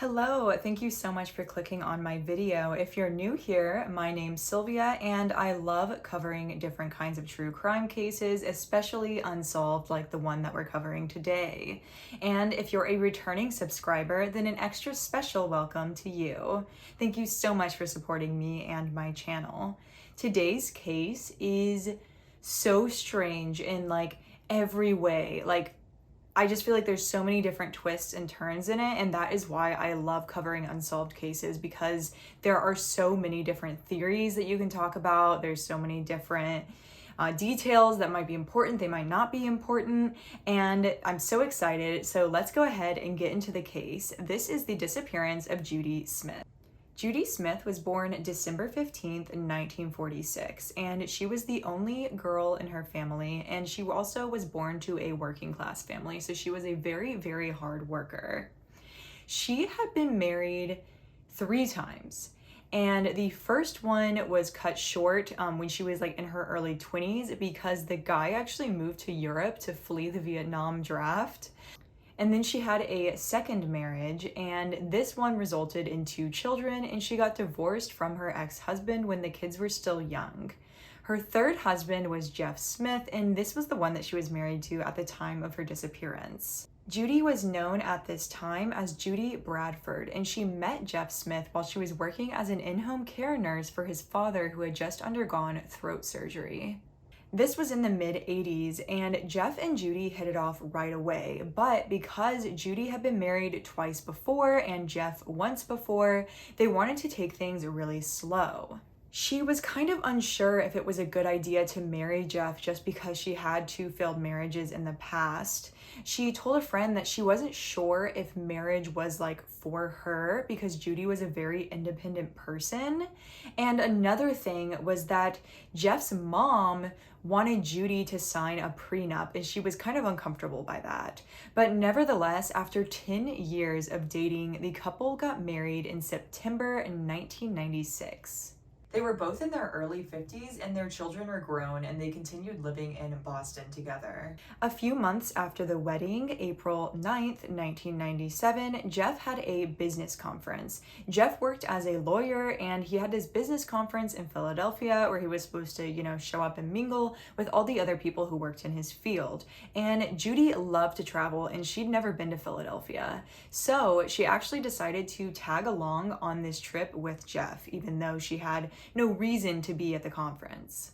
Hello, thank you so much for clicking on my video. If you're new here, my name's Sylvia and I love covering different kinds of true crime cases, especially unsolved like the one that we're covering today. And if you're a returning subscriber, then an extra special welcome to you. Thank you so much for supporting me and my channel. Today's case is so strange in every way. I just feel like there's so many different twists and turns in it, and that is why I love covering unsolved cases, because there are so many different theories that you can talk about. There's so many different details that might be important, they might not be important, and I'm so excited. So let's go ahead and get into the case. This is the disappearance of Judy Smith. Judy Smith was born December 15th, 1946, and she was the only girl in her family, and she also was born to a working class family, so she was a very, very hard worker. She had been married 3 times, and the first one was cut short when she was in her early 20s because the guy actually moved to Europe to flee the Vietnam draft. And then she had a second marriage, and this one resulted in 2 children, and she got divorced from her ex-husband when the kids were still young. Her third husband was Jeff Smith, and this was the one that she was married to at the time of her disappearance. Judy was known at this time as Judy Bradford, and she met Jeff Smith while she was working as an in-home care nurse for his father, who had just undergone throat surgery. This was in the mid-80s, and Jeff and Judy hit it off right away, but because Judy had been married twice before and Jeff once before, they wanted to take things really slow. She was kind of unsure if it was a good idea to marry Jeff just because she had 2 failed marriages in the past. She told a friend that she wasn't sure if marriage was for her because Judy was a very independent person. And another thing was that Jeff's mom wanted Judy to sign a prenup, and she was kind of uncomfortable by that. But nevertheless, after 10 years of dating, the couple got married in September 1996. They were both in their early 50s, and their children were grown, and they continued living in Boston together. A few months after the wedding, April 9th, 1997, Jeff had a business conference. Jeff worked as a lawyer, and he had his business conference in Philadelphia where he was supposed to, show up and mingle with all the other people who worked in his field. And Judy loved to travel, and she'd never been to Philadelphia. So she actually decided to tag along on this trip with Jeff, even though she had no reason to be at the conference.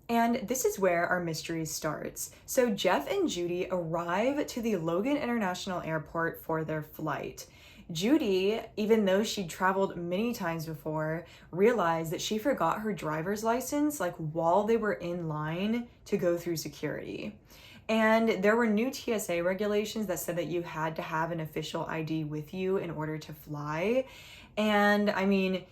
And this is where our mystery starts. So Jeff and Judy arrive to the Logan International Airport for their flight. Judy, even though she'd traveled many times before, realized that she forgot her driver's license while they were in line to go through security. And there were new TSA regulations that said that you had to have an official ID with you in order to fly. And I mean,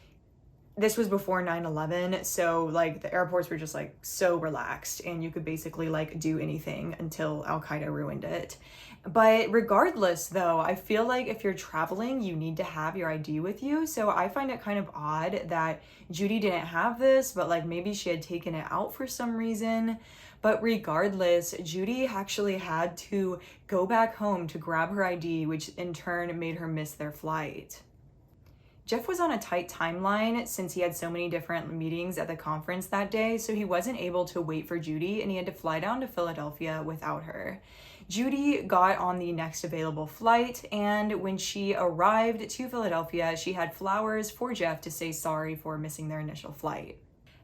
this was before 9/11, so the airports were just so relaxed, and you could basically do anything until Al-Qaeda ruined it. But regardless though, I feel like if you're traveling, you need to have your ID with you. So I find it kind of odd that Judy didn't have this, but maybe she had taken it out for some reason. But regardless, Judy actually had to go back home to grab her ID, which in turn made her miss their flight. Jeff was on a tight timeline since he had so many different meetings at the conference that day, so he wasn't able to wait for Judy, and he had to fly down to Philadelphia without her. Judy got on the next available flight, and when she arrived to Philadelphia, she had flowers for Jeff to say sorry for missing their initial flight.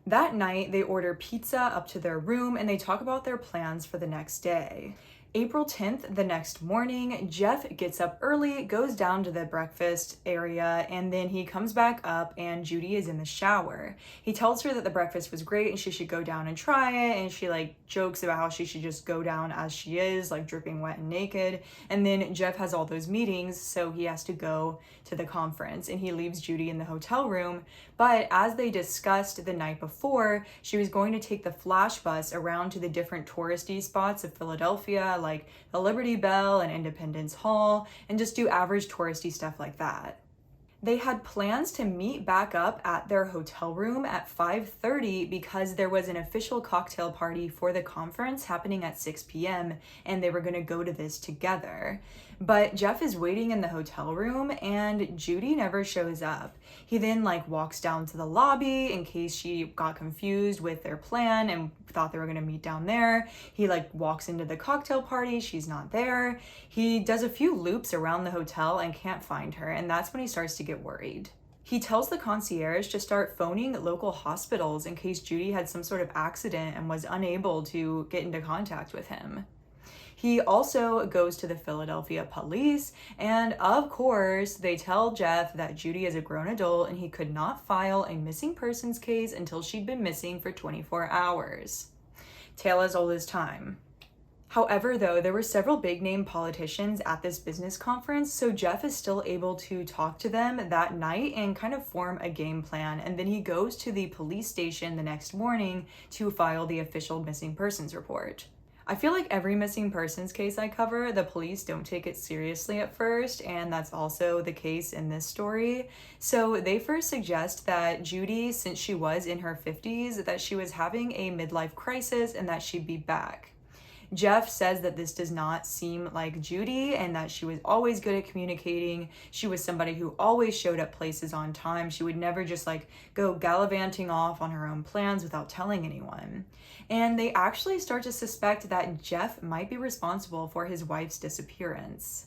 That night, they order pizza up to their room, and they talk about their plans for the next day. April 10th, the next morning, Jeff gets up early, goes down to the breakfast area, and then he comes back up and Judy is in the shower. He tells her that the breakfast was great and she should go down and try it, and she jokes about how she should just go down as she is, dripping wet and naked. And then Jeff has all those meetings, so he has to go to the conference, and he leaves Judy in the hotel room. But as they discussed the night before, she was going to take the flash bus around to the different touristy spots of Philadelphia, like the Liberty Bell and Independence Hall, and just do average touristy stuff like that. They had plans to meet back up at their hotel room at 5:30 because there was an official cocktail party for the conference happening at 6 p.m. and they were going to go to this together. But Jeff is waiting in the hotel room and Judy never shows up. He then walks down to the lobby in case she got confused with their plan and thought they were going to meet down there. He walks into the cocktail party, she's not there. He does a few loops around the hotel and can't find her, and that's when he starts to get worried. He tells the concierge to start phoning local hospitals in case Judy had some sort of accident and was unable to get into contact with him. He also goes to the Philadelphia police, and of course, they tell Jeff that Judy is a grown adult and he could not file a missing persons case until she'd been missing for 24 hours. Tale as old as time. However, though, there were several big-name politicians at this business conference, so Jeff is still able to talk to them that night and kind of form a game plan, and then he goes to the police station the next morning to file the official missing persons report. I feel like every missing persons case I cover, the police don't take it seriously at first, and that's also the case in this story. So they first suggest that Judy, since she was in her 50s, that she was having a midlife crisis and that she'd be back. Jeff says that this does not seem like Judy and that she was always good at communicating. She was somebody who always showed up places on time. She would never just go gallivanting off on her own plans without telling anyone. And they actually start to suspect that Jeff might be responsible for his wife's disappearance.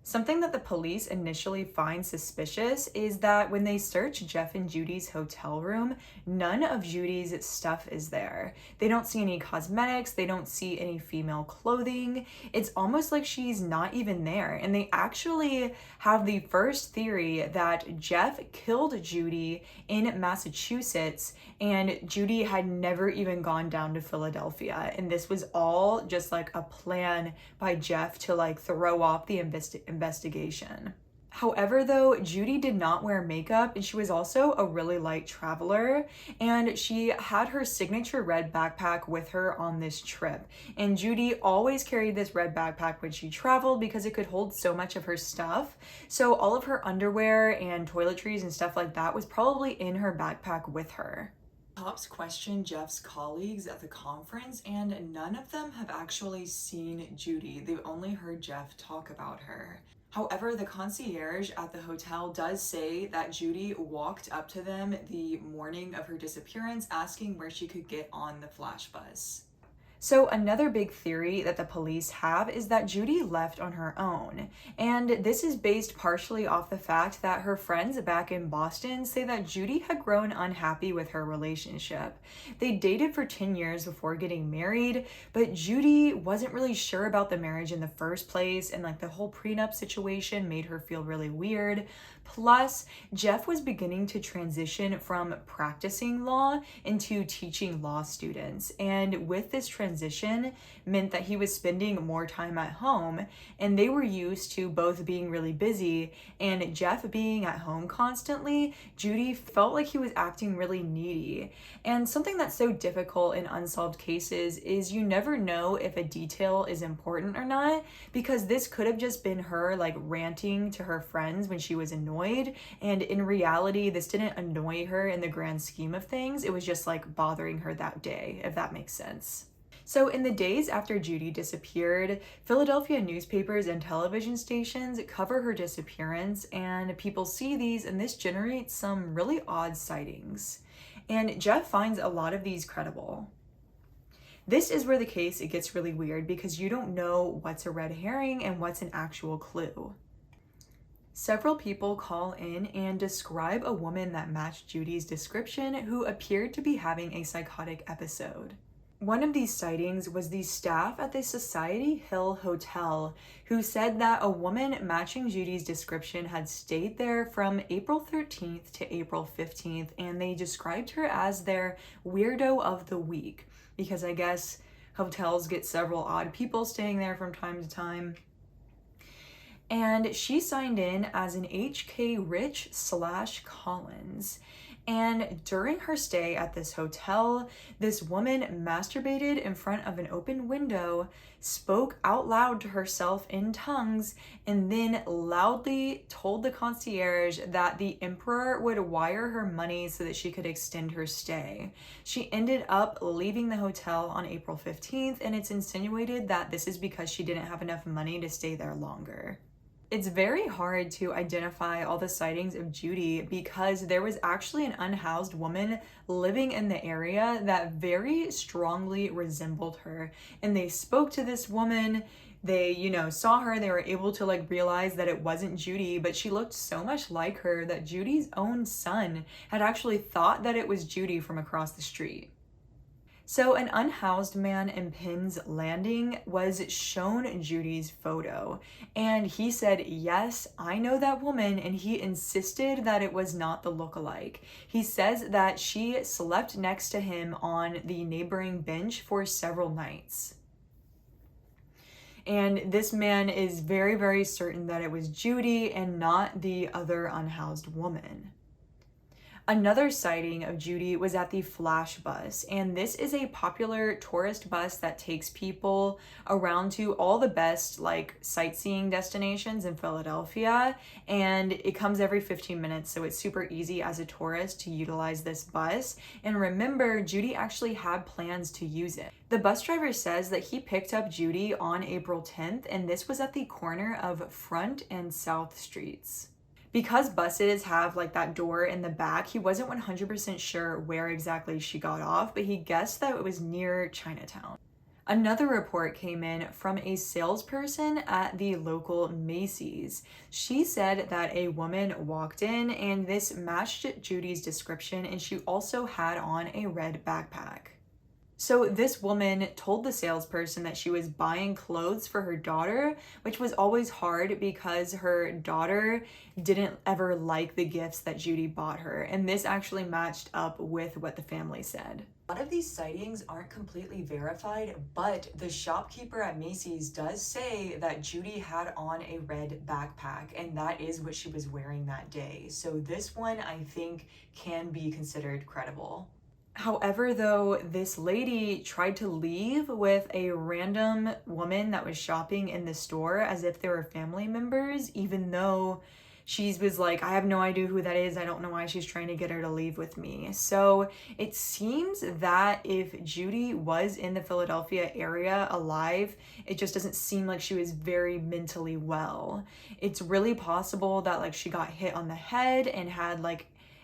Something that the police initially find suspicious is that when they search Jeff and Judy's hotel room, none of Judy's stuff is there. They don't see any cosmetics, they don't see any female clothing. It's almost like she's not even there. And they actually have the first theory that Jeff killed Judy in Massachusetts and Judy had never even gone down to Philadelphia. And this was all just a plan by Jeff to throw off the investigation. However, though, Judy did not wear makeup and she was also a really light traveler, and she had her signature red backpack with her on this trip. And Judy always carried this red backpack when she traveled because it could hold so much of her stuff. So all of her underwear and toiletries and stuff like that was probably in her backpack with her. Cops questioned Jeff's colleagues at the conference, and none of them have actually seen Judy. They've only heard Jeff talk about her. However, the concierge at the hotel does say that Judy walked up to them the morning of her disappearance, asking where she could get on the flash bus. So another big theory that the police have is that Judy left on her own. And this is based partially off the fact that her friends back in Boston say that Judy had grown unhappy with her relationship. They dated for 10 years before getting married, but Judy wasn't really sure about the marriage in the first place, and the whole prenup situation made her feel really weird. Plus, Jeff was beginning to transition from practicing law into teaching law students. And with this transition meant that he was spending more time at home, and they were used to both being really busy and Jeff being at home constantly. Judy felt like he was acting really needy. And something that's so difficult in unsolved cases is you never know if a detail is important or not, because this could have just been her ranting to her friends when she was annoyed, and in reality this didn't annoy her in the grand scheme of things. It was just bothering her that day, if that makes sense. So in the days after Judy disappeared, Philadelphia newspapers and television stations cover her disappearance, and people see these, and this generates some really odd sightings. And Jeff finds a lot of these credible. This is where the case, it gets really weird, because you don't know what's a red herring and what's an actual clue. Several people call in and describe a woman that matched Judy's description who appeared to be having a psychotic episode. One of these sightings was the staff at the Society Hill Hotel, who said that a woman matching Judy's description had stayed there from April 13th to April 15th, and they described her as their weirdo of the week, because I guess hotels get several odd people staying there from time to time. And she signed in as an HK Rich / Collins. And during her stay at this hotel, this woman masturbated in front of an open window, spoke out loud to herself in tongues, and then loudly told the concierge that the emperor would wire her money so that she could extend her stay. She ended up leaving the hotel on April 15th, and it's insinuated that this is because she didn't have enough money to stay there longer. It's very hard to identify all the sightings of Judy because there was actually an unhoused woman living in the area that very strongly resembled her. And they spoke to this woman, they, saw her, they were able to realize that it wasn't Judy, but she looked so much like her that Judy's own son had actually thought that it was Judy from across the street. So an unhoused man in Penn's Landing was shown Judy's photo, and he said, yes, I know that woman, and he insisted that it was not the lookalike. He says that she slept next to him on the neighboring bench for several nights. And this man is very, very certain that it was Judy and not the other unhoused woman. Another sighting of Judy was at the Flash Bus, and this is a popular tourist bus that takes people around to all the best sightseeing destinations in Philadelphia, and it comes every 15 minutes, so it's super easy as a tourist to utilize this bus. And remember, Judy actually had plans to use it. The bus driver says that he picked up Judy on April 10th, and this was at the corner of Front and South Streets. Because buses have that door in the back, he wasn't 100% sure where exactly she got off, but he guessed that it was near Chinatown. Another report came in from a salesperson at the local Macy's. She said that a woman walked in and this matched Judy's description, and she also had on a red backpack. So this woman told the salesperson that she was buying clothes for her daughter, which was always hard because her daughter didn't ever like the gifts that Judy bought her. And this actually matched up with what the family said. A lot of these sightings aren't completely verified, but the shopkeeper at Macy's does say that Judy had on a red backpack, and that is what she was wearing that day. So this one, I think, can be considered credible. However, though, this lady tried to leave with a random woman that was shopping in the store as if they were family members, even though she was like, I have no idea who that is. I don't know why she's trying to get her to leave with me. So it seems that if Judy was in the Philadelphia area alive, it just doesn't seem like she was very mentally well. It's really possible that she got hit on the head and had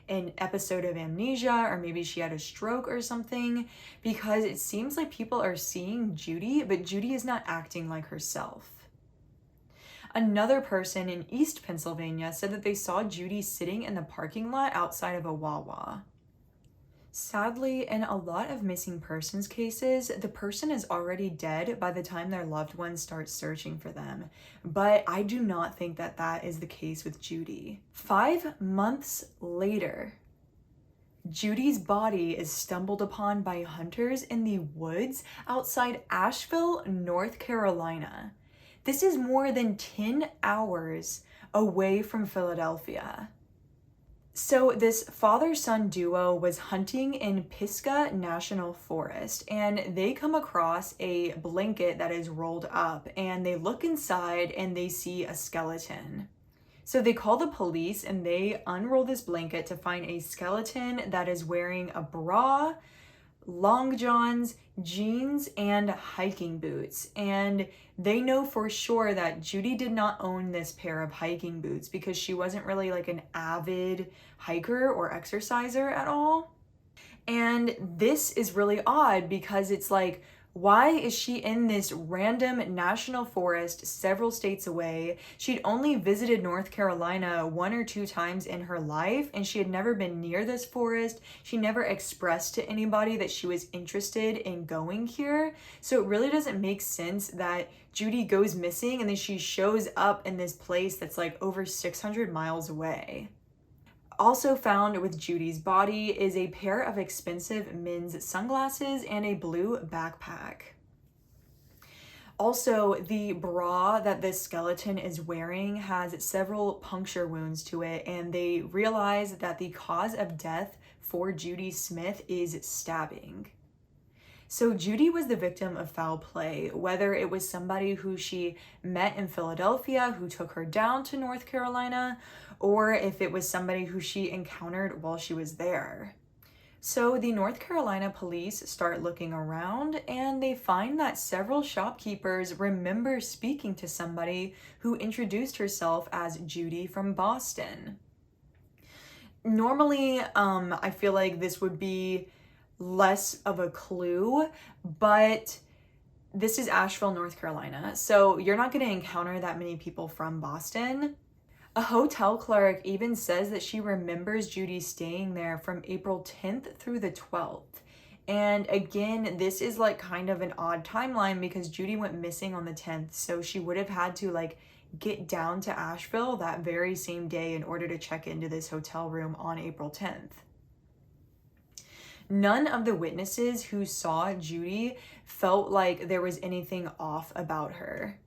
an episode of amnesia, or maybe she had a stroke or something, because it seems like people are seeing Judy, but Judy is not acting like herself. Another person in East Pennsylvania said that they saw Judy sitting in the parking lot outside of a Wawa. Sadly, in a lot of missing persons cases, the person is already dead by the time their loved ones start searching for them. But I do not think that that is the case with Judy. 5 months later, Judy's body is stumbled upon by hunters in the woods outside Asheville, North Carolina. This is more than 10 hours away from Philadelphia. So this father-son duo was hunting in Pisgah National Forest, and they come across a blanket that is rolled up, and they look inside and they see a skeleton. So they call the police and they unroll this blanket to find a skeleton that is wearing a bra, long johns, jeans, and hiking boots. And they know for sure that Judy did not own this pair of hiking boots because she wasn't really an avid hiker or exerciser at all. And this is really odd because it's why is she in this random national forest several states away? She'd only visited North Carolina 1 or 2 times in her life, and she had never been near this forest. She never expressed to anybody that she was interested in going here. So it really doesn't make sense that Judy goes missing and then she shows up in this place that's over 600 miles away. Also found with Judy's body is a pair of expensive men's sunglasses and a blue backpack. Also, the bra that this skeleton is wearing has several puncture wounds to it, and they realize that the cause of death for Judy Smith is stabbing. So Judy was the victim of foul play, whether it was somebody who she met in Philadelphia who took her down to North Carolina, or if it was somebody who she encountered while she was there. So the North Carolina police start looking around, and they find that several shopkeepers remember speaking to somebody who introduced herself as Judy from Boston. Normally, I feel like this would be less of a clue, but this is Asheville, North Carolina, so you're not going to encounter that many people from Boston. A hotel clerk even says that she remembers Judy staying there from April 10th through the 12th. And again, this is like kind of an odd timeline because Judy went missing on the 10th, so she would have had to like get down to Asheville that very same day in order to check into this hotel room on April 10th. None of the witnesses who saw Judy felt like there was anything off about her.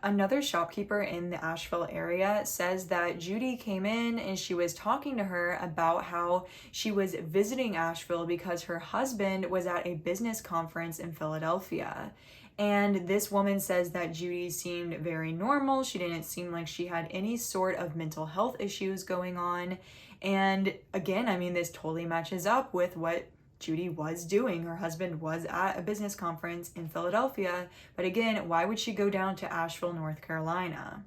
Another shopkeeper in the Asheville area says that Judy came in and she was talking to her about how she was visiting Asheville because her husband was at a business conference in Philadelphia. And this woman says that Judy seemed very normal. She didn't seem like she had any sort of mental health issues going on. And again, I mean, this totally matches up with what Judy was doing. Her husband was at a business conference in Philadelphia, but again, why would she go down to Asheville, North Carolina?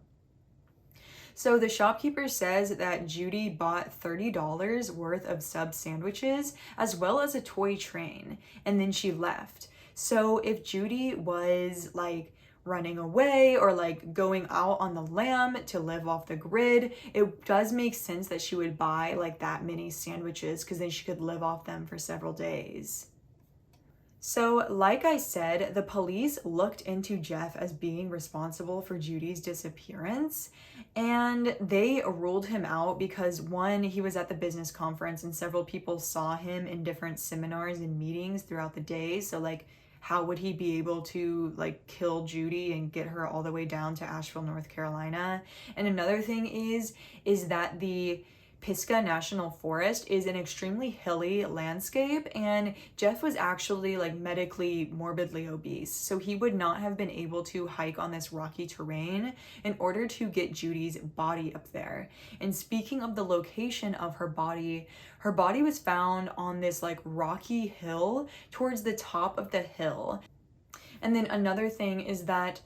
So the shopkeeper says that Judy bought $30 worth of sub sandwiches as well as a toy train, and then she left. So if Judy was like running away or like going out on the lam to live off the grid, it does make sense that she would buy like that many sandwiches because then she could live off them for several days. So like I said, the police looked into Jeff as being responsible for Judy's disappearance, and they ruled him out because one, he was at the business conference and several people saw him in different seminars and meetings throughout the day. So like, how would he be able to like kill Judy and get her all the way down to Asheville, North Carolina? And another thing is that the Pisgah National Forest is an extremely hilly landscape, and Jeff was actually like medically morbidly obese, so he would not have been able to hike on this rocky terrain in order to get Judy's body up there. And speaking of the location of her body was found on this like rocky hill towards the top of the hill. And then another thing is that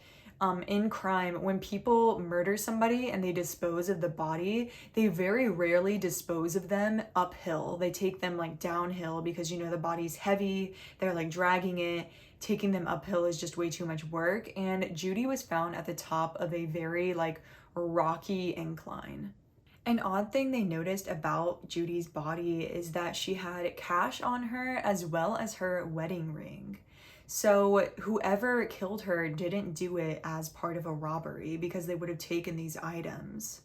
in crime, when people murder somebody and they dispose of the body, they very rarely dispose of them uphill. They take them like downhill because, you know, the body's heavy, they're like dragging it. Taking them uphill is just way too much work. And Judy was found at the top of a very like rocky incline. An odd thing they noticed about Judy's body is that she had cash on her as well as her wedding ring. So whoever killed her didn't do it as part of a robbery because they would have taken these items.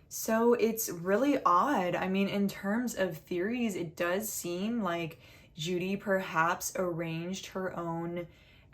So it's really odd. I mean, in terms of theories, it does seem like Judy perhaps arranged her own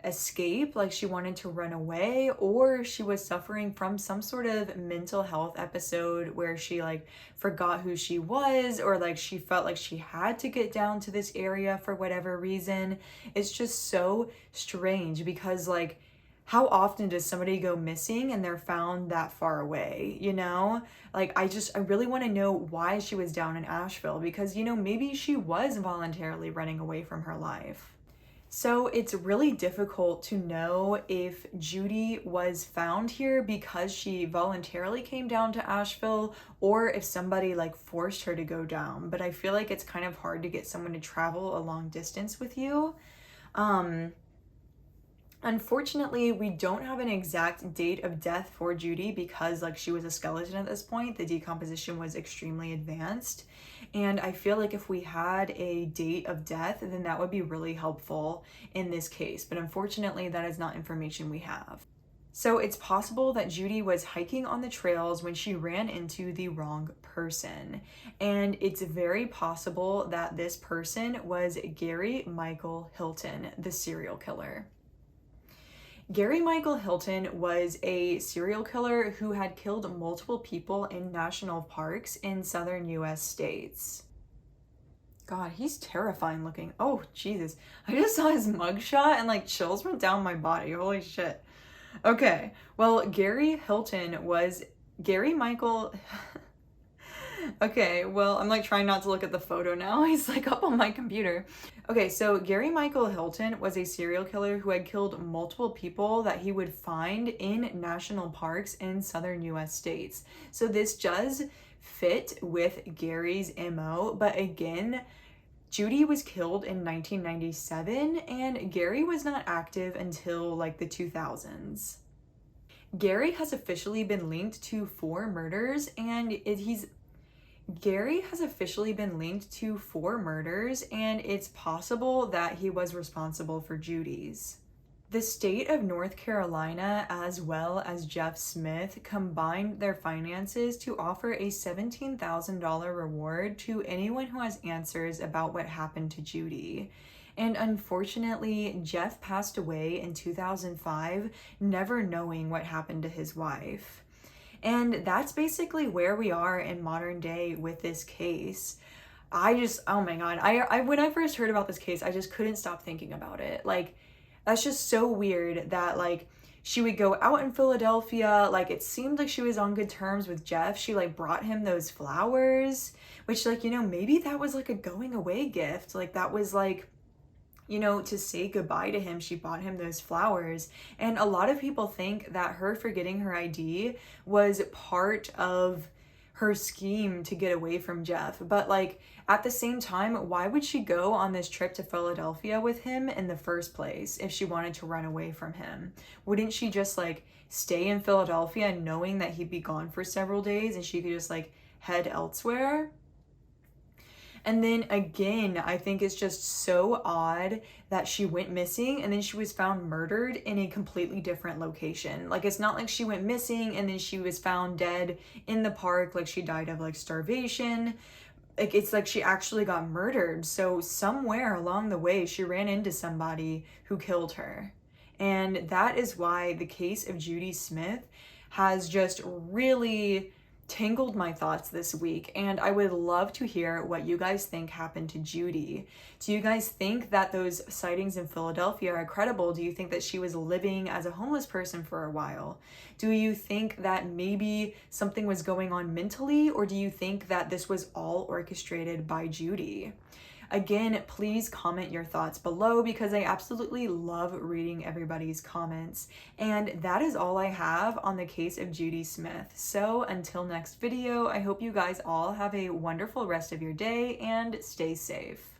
escape, like she wanted to run away, or she was suffering from some sort of mental health episode where she like forgot who she was, or like she felt like she had to get down to this area for whatever reason. It's just so strange because like, how often does somebody go missing and they're found that far away, you know? Like, I really want to know why she was down in Asheville because, you know, maybe she was voluntarily running away from her life. So it's really difficult to know if Judy was found here because she voluntarily came down to Asheville or if somebody like forced her to go down. But I feel like it's kind of hard to get someone to travel a long distance with you. Unfortunately, we don't have an exact date of death for Judy because like she was a skeleton at this point. The decomposition was extremely advanced. And I feel like if we had a date of death, then that would be really helpful in this case. But unfortunately, that is not information we have. So it's possible that Judy was hiking on the trails when she ran into the wrong person. And it's very possible that this person was Gary Michael Hilton, the serial killer. Gary Michael Hilton was a serial killer who had killed multiple people in national parks in southern US states. God, he's terrifying looking. Oh, Jesus. I just saw his mugshot and like chills went down my body. Holy shit. Okay, well, Gary Michael. Okay, well, I'm like trying not to look at the photo now. He's like up on my computer. Okay, so Gary Michael Hilton was a serial killer who had killed multiple people that he would find in national parks in southern US states. So this does fit with Gary's MO, but again, Judy was killed in 1997 and Gary was not active until like the 2000s. Gary has officially been linked to 4 murders and Gary has officially been linked to 4 murders, and it's possible that he was responsible for Judy's. The state of North Carolina, as well as Jeff Smith, combined their finances to offer a $17,000 reward to anyone who has answers about what happened to Judy. And unfortunately, Jeff passed away in 2005, never knowing what happened to his wife. And that's basically where we are in modern day with this case. Oh my God, when I first heard about this case, I just couldn't stop thinking about it. Like, that's just so weird that like she would go out in Philadelphia, like it seemed like she was on good terms with Jeff. She like brought him those flowers, which like, you know, maybe that was like a going away gift. Like that was like, you know, to say goodbye to him, she bought him those flowers. And a lot of people think that her forgetting her ID was part of her scheme to get away from Jeff. But like at the same time, why would she go on this trip to Philadelphia with him in the first place if she wanted to run away from him? Wouldn't she just like stay in Philadelphia knowing that he'd be gone for several days and she could just like head elsewhere? And then again, I think it's just so odd that she went missing and then she was found murdered in a completely different location. Like, it's not like she went missing and then she was found dead in the park, like she died of like starvation. Like, it's like she actually got murdered. So somewhere along the way, she ran into somebody who killed her. And that is why the case of Judy Smith has just really tangled my thoughts this week, and I would love to hear what you guys think happened to Judy. Do you guys think that those sightings in Philadelphia are credible? Do you think that she was living as a homeless person for a while? Do you think that maybe something was going on mentally, or do you think that this was all orchestrated by Judy? Again, please comment your thoughts below because I absolutely love reading everybody's comments. And that is all I have on the case of Judy Smith. So until next video, I hope you guys all have a wonderful rest of your day and stay safe.